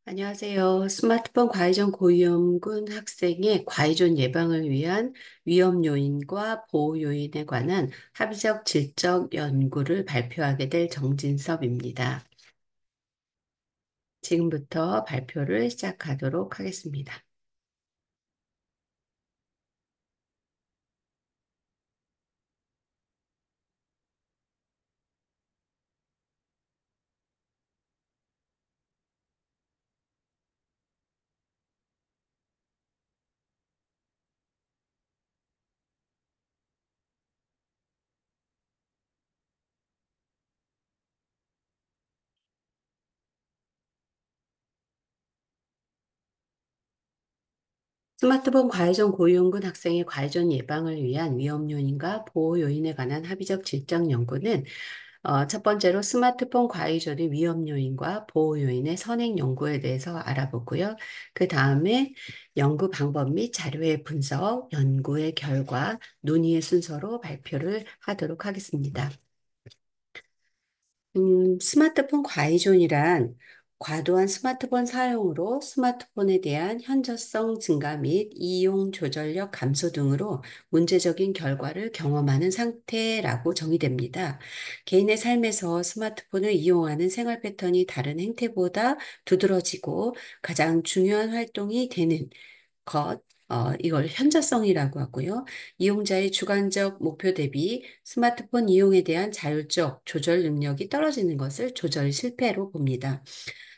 안녕하세요. 스마트폰 과의존 고위험군 학생의 과의존 예방을 위한 위험 요인과 보호 요인에 관한 합의적 질적 연구를 발표하게 될 정진섭입니다. 지금부터 발표를 시작하도록 하겠습니다. 스마트폰 과의존 고위험군 학생의 과의존 예방을 위한 위험 요인과 보호 요인에 관한 합의적 질적 연구는 첫 번째로 스마트폰 과의존의 위험 요인과 보호 요인의 선행 연구에 대해서 알아보고요. 그 다음에 연구 방법 및 자료의 분석, 연구의 결과, 논의의 순서로 발표를 하도록 하겠습니다. 스마트폰 과의존이란 과도한 스마트폰 사용으로 스마트폰에 대한 현저성 증가 및 이용 조절력 감소 등으로 문제적인 결과를 경험하는 상태라고 정의됩니다. 개인의 삶에서 스마트폰을 이용하는 생활 패턴이 다른 행태보다 두드러지고 가장 중요한 활동이 되는 이걸 현저성이라고 하고요. 이용자의 주관적 목표 대비 스마트폰 이용에 대한 자율적 조절 능력이 떨어지는 것을 조절 실패로 봅니다.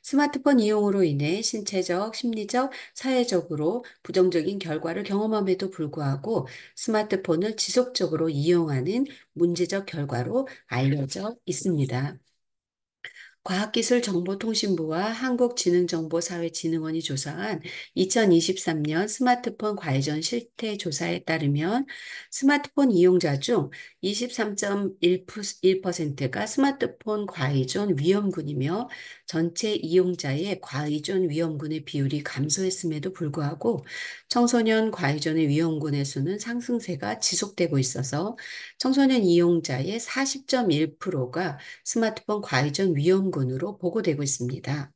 스마트폰 이용으로 인해 신체적, 심리적, 사회적으로 부정적인 결과를 경험함에도 불구하고 스마트폰을 지속적으로 이용하는 문제적 결과로 알려져 있습니다. 과학기술정보통신부와 한국지능정보사회진흥원이 조사한 2023년 스마트폰 과의전 실태 조사에 따르면 스마트폰 이용자 중 23.1%가 스마트폰 과의존 위험군이며 전체 이용자의 과의존 위험군의 비율이 감소했음에도 불구하고 청소년 과의존의 위험군의 수는 상승세가 지속되고 있어서 청소년 이용자의 40.1%가 스마트폰 과의존 위험군으로 보고되고 있습니다.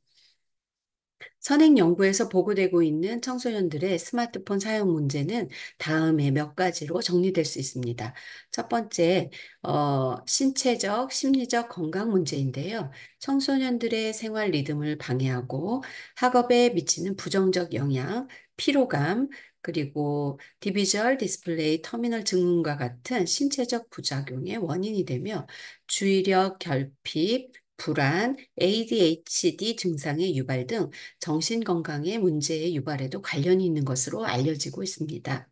선행 연구에서 보고되고 있는 청소년들의 스마트폰 사용 문제는 다음에 몇 가지로 정리될 수 있습니다. 첫 번째, 신체적, 심리적 건강 문제인데요. 청소년들의 생활 리듬을 방해하고 학업에 미치는 부정적 영향, 피로감, 그리고 디비주얼 디스플레이 터미널 증후군과 같은 신체적 부작용의 원인이 되며 주의력 결핍, 불안, ADHD 증상의 유발 등 정신건강의 문제의 유발에도 관련이 있는 것으로 알려지고 있습니다.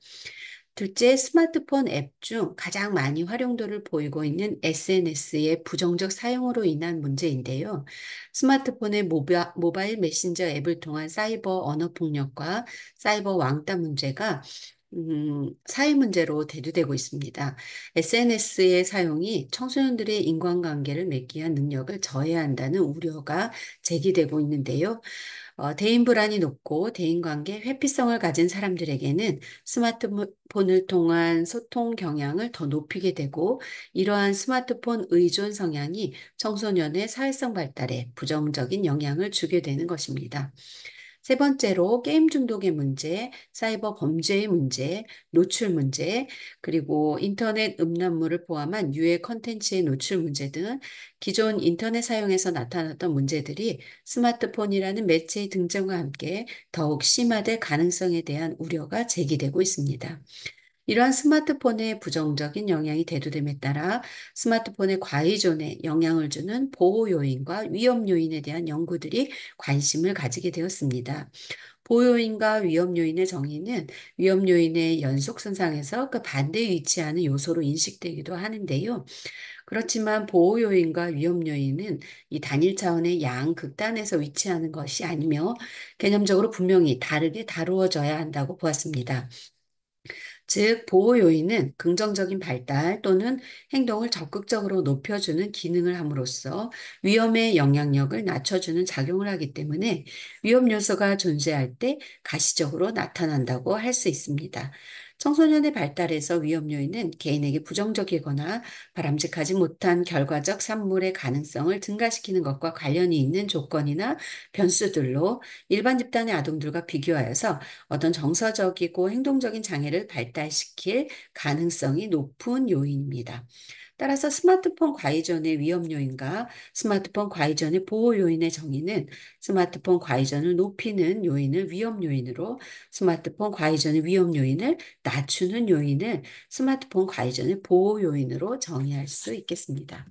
둘째, 스마트폰 앱 중 가장 많이 활용도를 보이고 있는 SNS의 부정적 사용으로 인한 문제인데요. 스마트폰의 모바일 메신저 앱을 통한 사이버 언어 폭력과 사이버 왕따 문제가 사회 문제로 대두되고 있습니다. SNS의 사용이 청소년들의 인간관계를 맺기 위한 능력을 저해한다는 우려가 제기되고 있는데요. 대인 불안이 높고 대인관계 회피성을 가진 사람들에게는 스마트폰을 통한 소통 경향을 더 높이게 되고 이러한 스마트폰 의존 성향이 청소년의 사회성 발달에 부정적인 영향을 주게 되는 것입니다. 세 번째로 게임 중독의 문제, 사이버 범죄의 문제, 노출 문제, 그리고 인터넷 음란물을 포함한 유해 컨텐츠의 노출 문제 등 기존 인터넷 사용에서 나타났던 문제들이 스마트폰이라는 매체의 등장과 함께 더욱 심화될 가능성에 대한 우려가 제기되고 있습니다. 이러한 스마트폰의 부정적인 영향이 대두됨에 따라 스마트폰의 과의존에 영향을 주는 보호 요인과 위험 요인에 대한 연구들이 관심을 가지게 되었습니다. 보호 요인과 위험 요인의 정의는 위험 요인의 연속선상에서 그 반대에 위치하는 요소로 인식되기도 하는데요. 그렇지만 보호 요인과 위험 요인은 이 단일 차원의 양극단에서 위치하는 것이 아니며 개념적으로 분명히 다르게 다루어져야 한다고 보았습니다. 즉, 보호 요인은 긍정적인 발달 또는 행동을 적극적으로 높여주는 기능을 함으로써 위험의 영향력을 낮춰주는 작용을 하기 때문에 위험 요소가 존재할 때 가시적으로 나타난다고 할 수 있습니다. 청소년의 발달에서 위험 요인은 개인에게 부정적이거나 바람직하지 못한 결과적 산물의 가능성을 증가시키는 것과 관련이 있는 조건이나 변수들로 일반 집단의 아동들과 비교하여서 어떤 정서적이고 행동적인 장애를 발달시킬 가능성이 높은 요인입니다. 따라서 스마트폰 과의전의 위험 요인과 스마트폰 과의전의 보호 요인의 정의는 스마트폰 과의전을 높이는 요인을 위험 요인으로, 스마트폰 과의전의 위험 요인을 낮추는 요인을 스마트폰 과의전의 보호 요인으로 정의할 수 있겠습니다.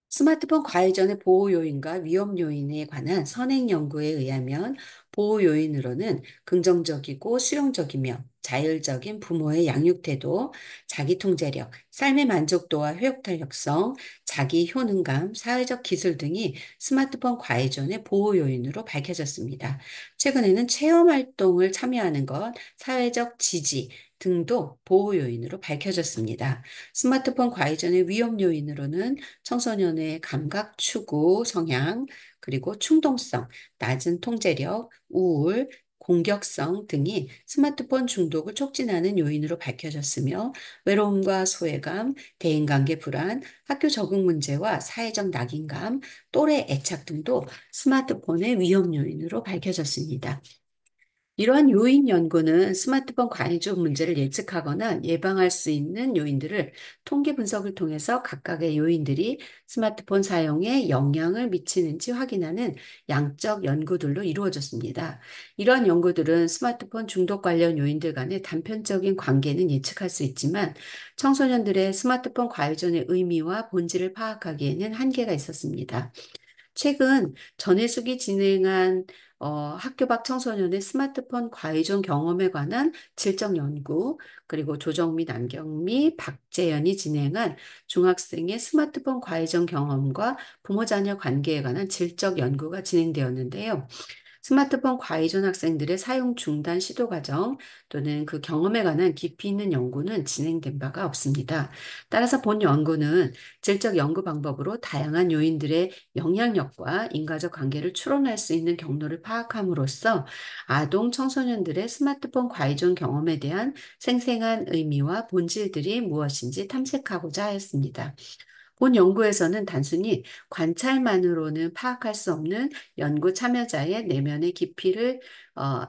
스마트폰 과외전의 보호 요인과 위험 요인에 관한 선행 연구에 의하면 보호 요인으로는 긍정적이고 수용적이며 자율적인 부모의 양육 태도, 자기 통제력, 삶의 만족도와 회복 탄력성, 자기 효능감, 사회적 기술 등이 스마트폰 과외전의 보호 요인으로 밝혀졌습니다. 최근에는 체험 활동을 참여하는 것, 사회적 지지 등도 보호 요인으로 밝혀졌습니다. 스마트폰 과외전의 위험 요인으로는 청소년의 감각 추구 성향, 그리고 충동성, 낮은 통제력, 우울, 공격성 등이 스마트폰 중독을 촉진하는 요인으로 밝혀졌으며, 외로움과 소외감, 대인관계 불안, 학교 적응 문제와 사회적 낙인감, 또래 애착 등도 스마트폰의 위험 요인으로 밝혀졌습니다. 이러한 요인 연구는 스마트폰 관이적 문제를 예측하거나 예방할 수 있는 요인들을 통계 분석을 통해서 각각의 요인들이 스마트폰 사용에 영향을 미치는지 확인하는 양적 연구들로 이루어졌습니다. 이러한 연구들은 스마트폰 중독 관련 요인들 간의 단편적인 관계는 예측할 수 있지만, 청소년들의 스마트폰 과유전의 의미와 본질을 파악하기에는 한계가 있었습니다. 최근 전해숙이 진행한 학교 밖 청소년의 스마트폰 과의존 경험에 관한 질적 연구, 그리고 조정미, 남경미, 박재현이 진행한 중학생의 스마트폰 과의존 경험과 부모 자녀 관계에 관한 질적 연구가 진행되었는데요. 스마트폰 과의존 학생들의 사용 중단 시도 과정 또는 그 경험에 관한 깊이 있는 연구는 진행된 바가 없습니다. 따라서 본 연구는 질적 연구 방법으로 다양한 요인들의 영향력과 인과적 관계를 추론할 수 있는 경로를 파악함으로써 아동 청소년들의 스마트폰 과의존 경험에 대한 생생한 의미와 본질들이 무엇인지 탐색하고자 하였습니다. 본 연구에서는 단순히 관찰만으로는 파악할 수 없는 연구 참여자의 내면의 깊이를, 어,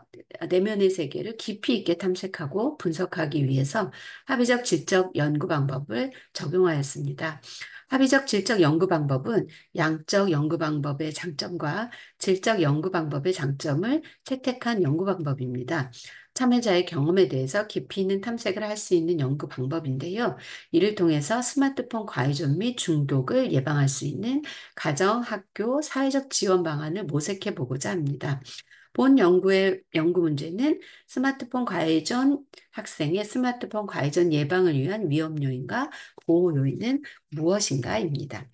내면의 세계를 깊이 있게 탐색하고 분석하기 위해서 합의적 질적 연구 방법을 적용하였습니다. 합의적 질적 연구 방법은 양적 연구 방법의 장점과 질적 연구 방법의 장점을 채택한 연구 방법입니다. 참여자의 경험에 대해서 깊이 있는 탐색을 할 수 있는 연구 방법인데요. 이를 통해서 스마트폰 과의존 및 중독을 예방할 수 있는 가정, 학교, 사회적 지원 방안을 모색해 보고자 합니다. 본 연구의 연구 문제는 스마트폰 과의존 학생의 스마트폰 과의존 예방을 위한 위험 요인과 보호 요인은 무엇인가입니다.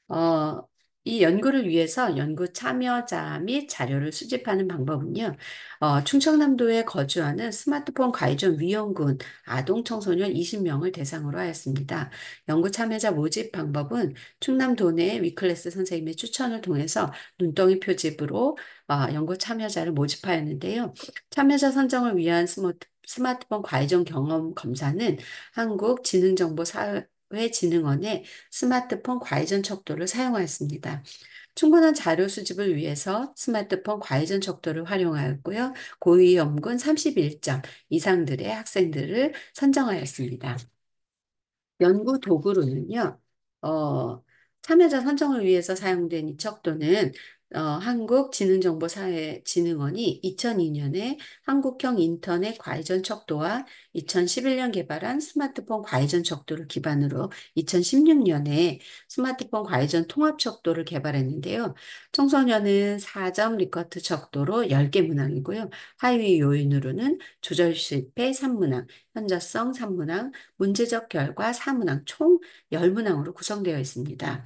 어, 이 연구를 위해서 연구 참여자 및 자료를 수집하는 방법은요, 충청남도에 거주하는 스마트폰 가해전 위험군 아동 청소년 20명을 대상으로 하였습니다. 연구 참여자 모집 방법은 충남도 내 위클래스 선생님의 추천을 통해서 눈덩이 표집으로 연구 참여자를 모집하였는데요. 참여자 선정을 위한 스마트폰 과외전 경험 검사는 한국지능정보사회진흥원의 스마트폰 과외전 척도를 사용하였습니다. 충분한 자료 수집을 위해서 스마트폰 과외전 척도를 활용하였고요. 고위험군 31점 이상들의 학생들을 선정하였습니다. 연구 도구로는요, 어, 참여자 선정을 위해서 사용된 이 척도는 한국지능정보사회진흥원이 2002년에 한국형 인터넷 과외전 척도와 2011년 개발한 스마트폰 과외전 척도를 기반으로 2016년에 스마트폰 과외전 통합 척도를 개발했는데요. 청소년은 4점 리커트 척도로 10개 문항이고요. 하위 요인으로는 조절 실패 3문항, 현저성 3문항, 문제적 결과 4문항, 총 10문항으로 구성되어 있습니다.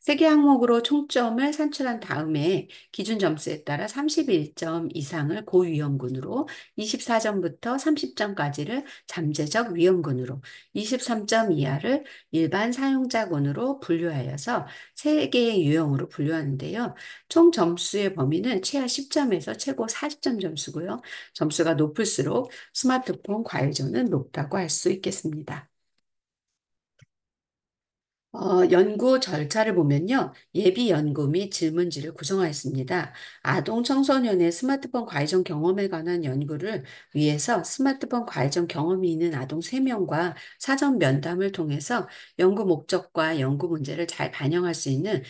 세 개 항목으로 총점을 산출한 다음에 기준 점수에 따라 31점 이상을 고위험군으로, 24점부터 30점까지를 잠재적 위험군으로, 23점 이하를 일반 사용자군으로 분류하여서 세 개의 유형으로 분류하는데요. 총 점수의 범위는 최하 10점에서 최고 40점 점수고요. 점수가 높을수록 스마트폰 과외전은 높다고 할 수 있겠습니다. 연구 절차를 보면요. 예비 연구 및 질문지를 구성하였습니다. 아동 청소년의 스마트폰 과외전 경험에 관한 연구를 위해서 스마트폰 과외전 경험이 있는 아동 3명과 사전 면담을 통해서 연구 목적과 연구 문제를 잘 반영할 수 있는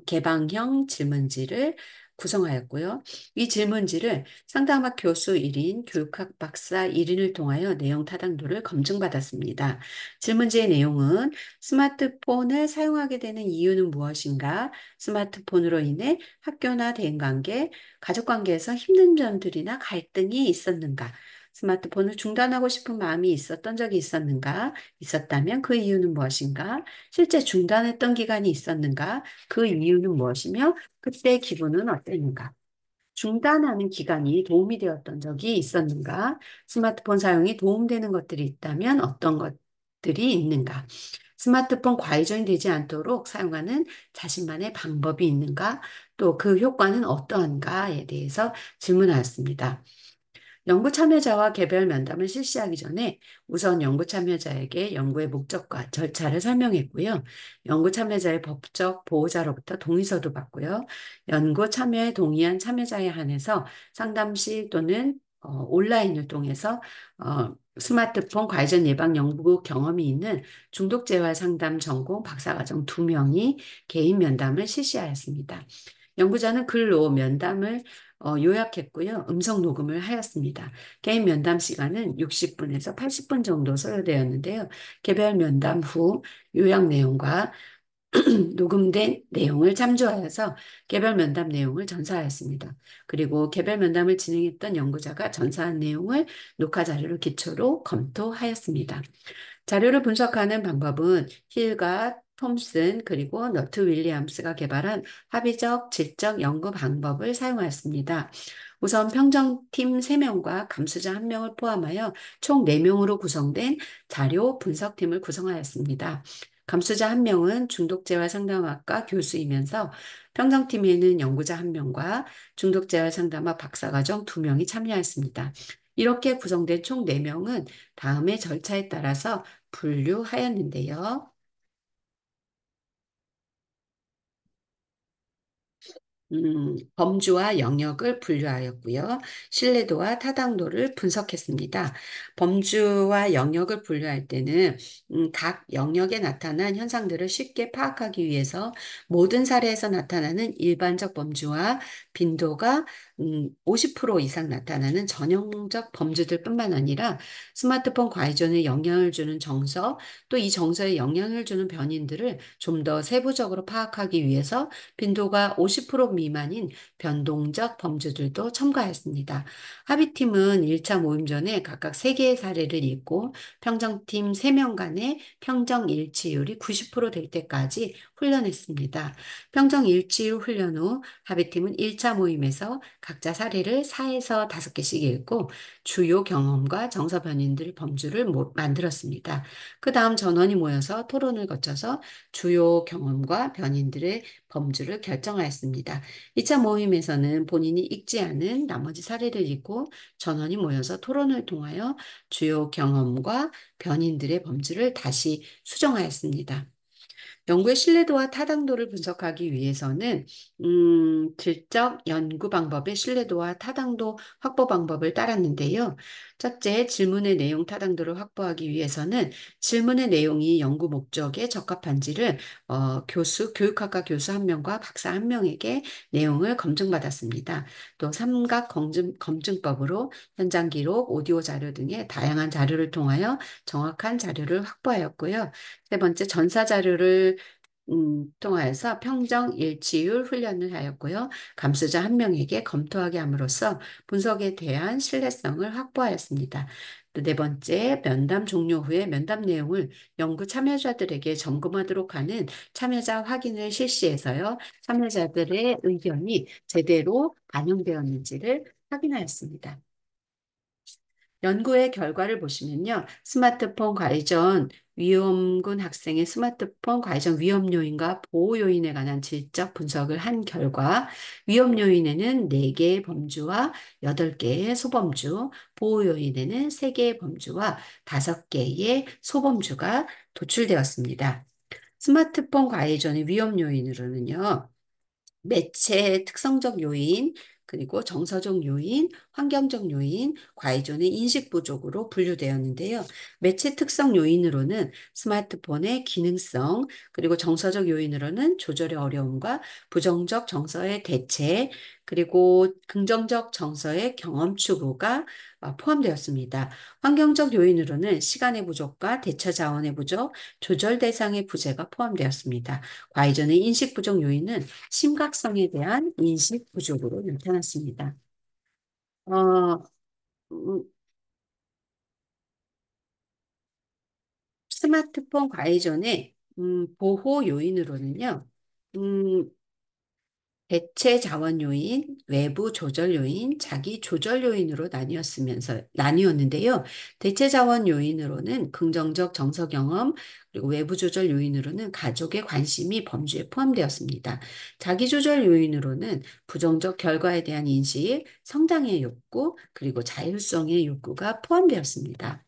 개방형 질문지를 구성하였고요. 이 질문지를 상담학 교수 1인, 교육학 박사 1인을 통하여 내용 타당도를 검증받았습니다. 질문지의 내용은 스마트폰을 사용하게 되는 이유는 무엇인가? 스마트폰으로 인해 학교나 대인관계, 가족관계에서 힘든 점들이나 갈등이 있었는가? 스마트폰을 중단하고 싶은 마음이 있었던 적이 있었는가? 있었다면 그 이유는 무엇인가? 실제 중단했던 기간이 있었는가? 그 이유는 무엇이며 그때 기분은 어땠는가? 중단하는 기간이 도움이 되었던 적이 있었는가? 스마트폰 사용이 도움되는 것들이 있다면 어떤 것들이 있는가? 스마트폰 과의존이 되지 않도록 사용하는 자신만의 방법이 있는가? 또 그 효과는 어떠한가에 대해서 질문하였습니다. 연구 참여자와 개별 면담을 실시하기 전에 우선 연구 참여자에게 연구의 목적과 절차를 설명했고요. 연구 참여자의 법적 보호자로부터 동의서도 받고요. 연구 참여에 동의한 참여자에 한해서 상담실 또는 온라인을 통해서 스마트폰 과외전 예방 연구 경험이 있는 중독재활 상담 전공 박사과정 2명이 개인 면담을 실시하였습니다. 연구자는 글로 면담을 요약했고요. 음성 녹음을 하였습니다. 개인 면담 시간은 60분에서 80분 정도 소요되었는데요. 개별 면담 후 요약 내용과 녹음된 내용을 참조하여서 개별 면담 내용을 전사하였습니다. 그리고 개별 면담을 진행했던 연구자가 전사한 내용을 녹화 자료를 기초로 검토하였습니다. 자료를 분석하는 방법은 힐과 톰슨 그리고 너트 윌리엄스가 개발한 합의적 질적 연구 방법을 사용하였습니다. 우선 평정팀 3명과 감수자 1명을 포함하여 총 4명으로 구성된 자료 분석팀을 구성하였습니다. 감수자 1명은 중독재활 상담학과 교수이면서 평정팀에는 연구자 1명과 중독재활 상담학 박사과정 2명이 참여하였습니다. 이렇게 구성된 총 4명은 다음의 절차에 따라서 분류하였는데요. 범주와 영역을 분류하였고요. 신뢰도와 타당도를 분석했습니다. 범주와 영역을 분류할 때는 각 영역에 나타난 현상들을 쉽게 파악하기 위해서 모든 사례에서 나타나는 일반적 범주와 빈도가 50% 이상 나타나는 전형적 범주들뿐만 아니라 스마트폰 과의존에 영향을 주는 정서, 또 이 정서에 영향을 주는 변인들을 좀 더 세부적으로 파악하기 위해서 빈도가 50% 미만인 변동적 범주들도 첨가했습니다. 합의팀은 1차 모임 전에 각각 3개의 사례를 읽고 평정팀 3명 간의 평정 일치율이 90%될 때까지 훈련했습니다. 평정 일치율 훈련 후 합의팀은 1차 모임에서 각자 사례를 4에서 5개씩 읽고 주요 경험과 정서 변인들 범주를 만들었습니다. 그 다음 전원이 모여서 토론을 거쳐서 주요 경험과 변인들의 범주를 결정하였습니다. 2차 모임에서는 본인이 읽지 않은 나머지 사례를 읽고 전원이 모여서 토론을 통하여 주요 경험과 변인들의 범주를 다시 수정하였습니다. 연구의 신뢰도와 타당도를 분석하기 위해서는 질적 연구 방법의 신뢰도와 타당도 확보 방법을 따랐는데요. 첫째, 질문의 내용 타당도를 확보하기 위해서는 질문의 내용이 연구 목적에 적합한지를 교육학과 교수 1명과 박사 1명에게 내용을 검증받았습니다. 또 삼각 검증법으로 현장 기록, 오디오 자료 등의 다양한 자료를 통하여 정확한 자료를 확보하였고요. 세 번째, 전사 자료를 통하여서 평정 일치율 훈련을 하였고요. 감수자 1명에게 검토하게 함으로써 분석에 대한 신뢰성을 확보하였습니다. 또 네 번째, 면담 종료 후에 면담 내용을 연구 참여자들에게 점검하도록 하는 참여자 확인을 실시해서요. 참여자들의 의견이 제대로 반영되었는지를 확인하였습니다. 연구의 결과를 보시면요. 스마트폰 과의전 위험군 학생의 스마트폰 과의전 위험 요인과 보호 요인에 관한 질적 분석을 한 결과 위험 요인에는 4개의 범주와 8개의 소범주, 보호 요인에는 3개의 범주와 5개의 소범주가 도출되었습니다. 스마트폰 과의전의 위험 요인으로는요. 매체 특성적 요인, 그리고 정서적 요인, 환경적 요인, 과의존의 인식 부족으로 분류되었는데요. 매체 특성 요인으로는 스마트폰의 기능성, 그리고 정서적 요인으로는 조절의 어려움과 부정적 정서의 대체, 그리고 긍정적 정서의 경험 추구가 포함되었습니다. 환경적 요인으로는 시간의 부족과 대처 자원의 부족, 조절 대상의 부재가 포함되었습니다. 과의존의 인식 부족 요인은 심각성에 대한 인식 부족으로 나타났습니다. 어, 음, 스마트폰 과의존의 보호 요인으로는요, 음, 대체 자원 요인, 외부 조절 요인, 자기 조절 요인으로 나뉘었는데요. 대체 자원 요인으로는 긍정적 정서 경험, 그리고 외부 조절 요인으로는 가족의 관심이 범주에 포함되었습니다. 자기 조절 요인으로는 부정적 결과에 대한 인식, 성장의 욕구, 그리고 자율성의 욕구가 포함되었습니다.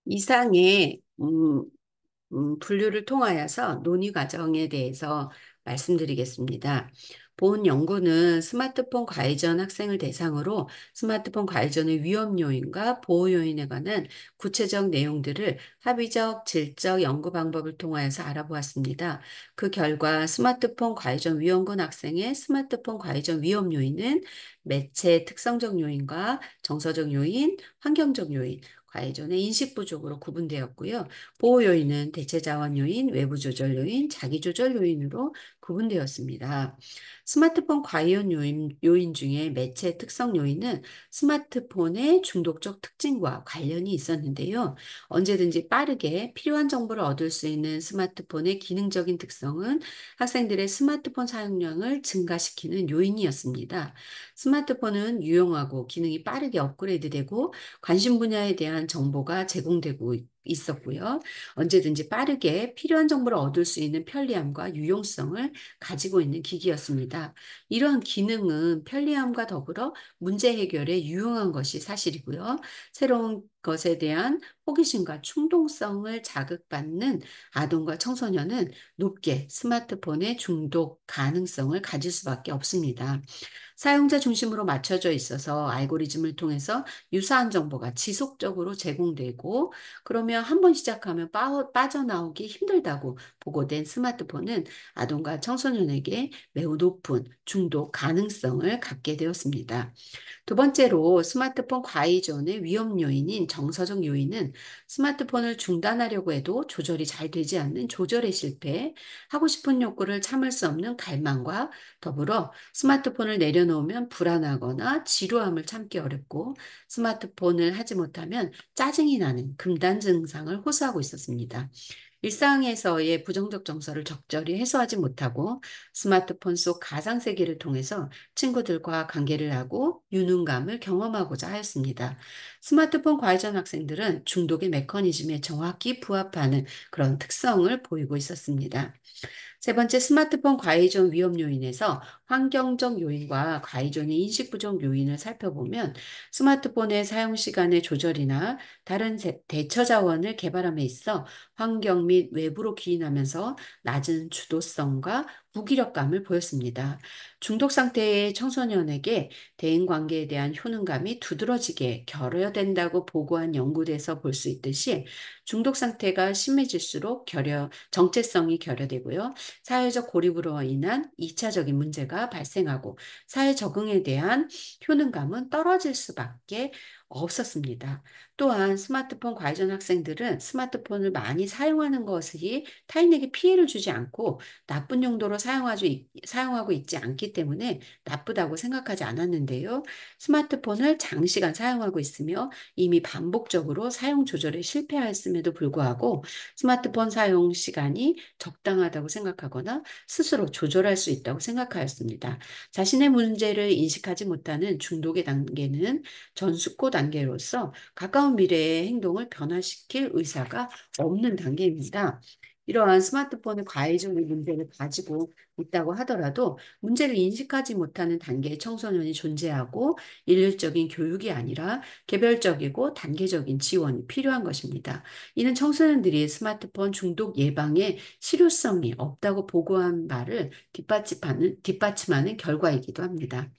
이상의 분류를 통하여서 논의 과정에 대해서 말씀드리겠습니다. 본 연구는 스마트폰 과의전 학생을 대상으로 스마트폰 과의전의 위험 요인과 보호 요인에 관한 구체적 내용들을 합의적, 질적 연구 방법을 통하여서 알아보았습니다. 그 결과 스마트폰 과의전 위험군 학생의 스마트폰 과의전 위험 요인은 매체 특성적 요인과 정서적 요인, 환경적 요인, 과의전의 인식 부족으로 구분되었고요. 보호 요인은 대체 자원 요인, 외부 조절 요인, 자기 조절 요인으로 구분되었습니다. 스마트폰 과이он 요인 중에 매체 특성 요인은 스마트폰의 중독적 특징과 관련이 있었는데요. 언제든지 빠르게 필요한 정보를 얻을 수 있는 스마트폰의 기능적인 특성은 학생들의 스마트폰 사용량을 증가시키는 요인이었습니다. 스마트폰은 유용하고 기능이 빠르게 업그레이드되고 관심 분야에 대한 정보가 제공되고 있었고요. 언제든지 빠르게 필요한 정보를 얻을 수 있는 편리함과 유용성을 가지고 있는 기기였습니다. 이러한 기능은 편리함과 더불어 문제 해결에 유용한 것이 사실이고요. 새로운 것에 대한 호기심과 충동성을 자극받는 아동과 청소년은 높게 스마트폰의 중독 가능성을 가질 수밖에 없습니다. 사용자 중심으로 맞춰져 있어서 알고리즘을 통해서 유사한 정보가 지속적으로 제공되고 그러면 한번 시작하면 빠져나오기 힘들다고 보고된 스마트폰은 아동과 청소년에게 매우 높은 중독 가능성을 갖게 되었습니다. 두 번째로 스마트폰 과의존의 위험 요인인 정서적 요인은 스마트폰을 중단하려고 해도 조절이 잘 되지 않는 조절의 실패, 하고 싶은 욕구를 참을 수 없는 갈망과 더불어 스마트폰을 내려놓으면 불안하거나 지루함을 참기 어렵고 스마트폰을 하지 못하면 짜증이 나는 금단 증상을 호소하고 있었습니다. 일상에서의 부정적 정서를 적절히 해소하지 못하고 스마트폰 속 가상세계를 통해서 친구들과 관계를 하고 유능감을 경험하고자 하였습니다. 스마트폰 과외전 학생들은 중독의 메커니즘에 정확히 부합하는 그런 특성을 보이고 있었습니다. 세 번째, 스마트폰 과의존 위험 요인에서 환경적 요인과 과의존의 인식 부족 요인을 살펴보면 스마트폰의 사용 시간의 조절이나 다른 대처 자원을 개발함에 있어 환경 및 외부로 기인하면서 낮은 주도성과 무기력감을 보였습니다. 중독 상태의 청소년에게 대인 관계에 대한 효능감이 두드러지게 결여된다고 보고한 연구에서 볼 수 있듯이 중독 상태가 심해질수록 정체성이 결여되고요. 사회적 고립으로 인한 2차적인 문제가 발생하고 사회 적응에 대한 효능감은 떨어질 수밖에 없었습니다. 또한 스마트폰 과의전 학생들은 스마트폰을 많이 사용하는 것이 타인에게 피해를 주지 않고 나쁜 용도로 사용하고 있지 않기 때문에 나쁘다고 생각하지 않았는데요. 스마트폰을 장시간 사용하고 있으며 이미 반복적으로 사용 조절에 실패하였음에도 불구하고 스마트폰 사용 시간이 적당하다고 생각하거나 스스로 조절할 수 있다고 생각하였습니다. 자신의 문제를 인식하지 못하는 중독의 단계는 전수코 단계로서 가까운 미래의 행동을 변화시킬 의사가 없는 단계입니다. 이러한 스마트폰의 과외적인 문제를 가지고 있다고 하더라도 문제를 인식하지 못하는 단계의 청소년이 존재하고 일률적인 교육이 아니라 개별적이고 단계적인 지원이 필요한 것입니다. 이는 청소년들이 스마트폰 중독 예방에 실효성이 없다고 보고한 바를 뒷받침하는 결과이기도 합니다.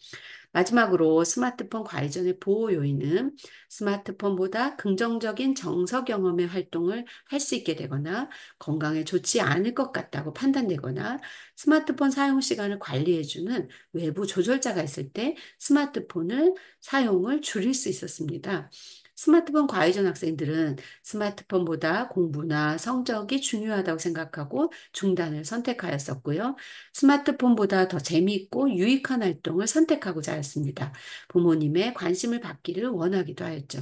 마지막으로 스마트폰 과의전의 보호 요인은 스마트폰보다 긍정적인 정서 경험의 활동을 할 수 있게 되거나 건강에 좋지 않을 것 같다고 판단되거나 스마트폰 사용 시간을 관리해주는 외부 조절자가 있을 때 스마트폰을 사용을 줄일 수 있었습니다. 스마트폰 과의전 학생들은 스마트폰보다 공부나 성적이 중요하다고 생각하고 중단을 선택하였었고요. 스마트폰보다 더 재미있고 유익한 활동을 선택하고자 하였습니다. 부모님의 관심을 받기를 원하기도 하였죠.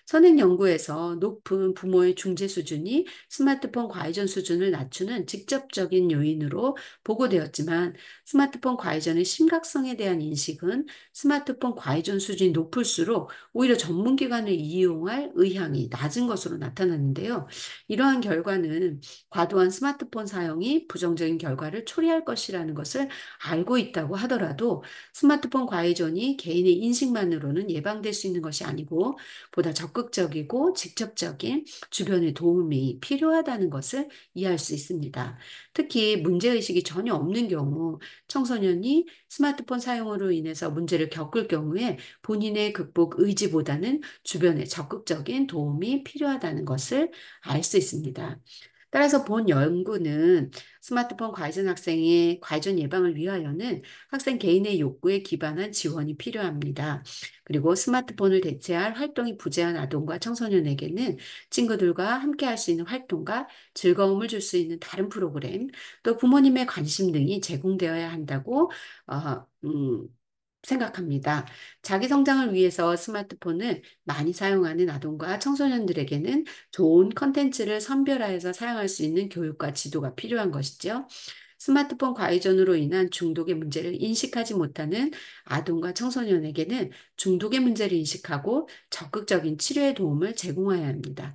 선행 연구에서 높은 부모의 중재 수준이 스마트폰 과의전 수준을 낮추는 직접적인 요인으로 보고되었지만 스마트폰 과의전의 심각성에 대한 인식은 스마트폰 과의전 수준이 높을수록 오히려 전문기관을 이용할 의향이 낮은 것으로 나타났는데요. 이러한 결과는 과도한 스마트폰 사용이 부정적인 결과를 초래할 것이라는 것을 알고 있다고 하더라도 스마트폰 과의전이 개인의 인식만으로는 예방될 수 있는 것이 아니고 보다 적극적이고 직접적인 주변의 도움이 필요하다는 것을 이해할 수 있습니다. 특히 문제의식이 전혀 없는 경우 청소년이 스마트폰 사용으로 인해서 문제를 겪을 경우에 본인의 극복 의지보다는 주변의 적극적인 도움이 필요하다는 것을 알 수 있습니다. 따라서 본 연구는 스마트폰 과의전 학생의 과의전 예방을 위하여는 학생 개인의 욕구에 기반한 지원이 필요합니다. 그리고 스마트폰을 대체할 활동이 부재한 아동과 청소년에게는 친구들과 함께 할 수 있는 활동과 즐거움을 줄 수 있는 다른 프로그램, 또 부모님의 관심 등이 제공되어야 한다고 어, 음, 생각합니다. 자기 성장을 위해서 스마트폰을 많이 사용하는 아동과 청소년들에게는 좋은 컨텐츠를 선별하여서 사용할 수 있는 교육과 지도가 필요한 것이죠. 스마트폰 과의전으로 인한 중독의 문제를 인식하지 못하는 아동과 청소년에게는 중독의 문제를 인식하고 적극적인 치료의 도움을 제공해야 합니다.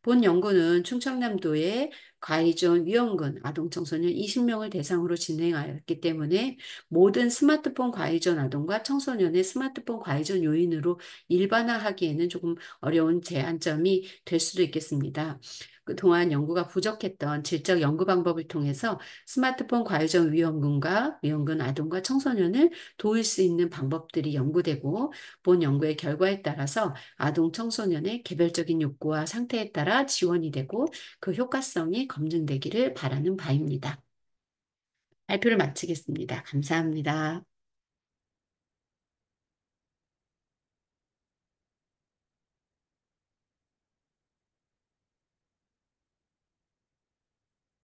본 연구는 충청남도의 과의존 위험군 아동 청소년 20명을 대상으로 진행하였기 때문에 모든 스마트폰 과의존 아동과 청소년의 스마트폰 과의존 요인으로 일반화하기에는 조금 어려운 제한점이 될 수도 있겠습니다. 그동안 연구가 부족했던 질적 연구 방법을 통해서 스마트폰 과의존 위험군 아동과 청소년을 도울 수 있는 방법들이 연구되고 본 연구의 결과에 따라서 아동 청소년의 개별적인 욕구와 상태에 따라 지원이 되고 그 효과성이 검증되기를 바라는 바입니다. 발표를 마치겠습니다. 감사합니다.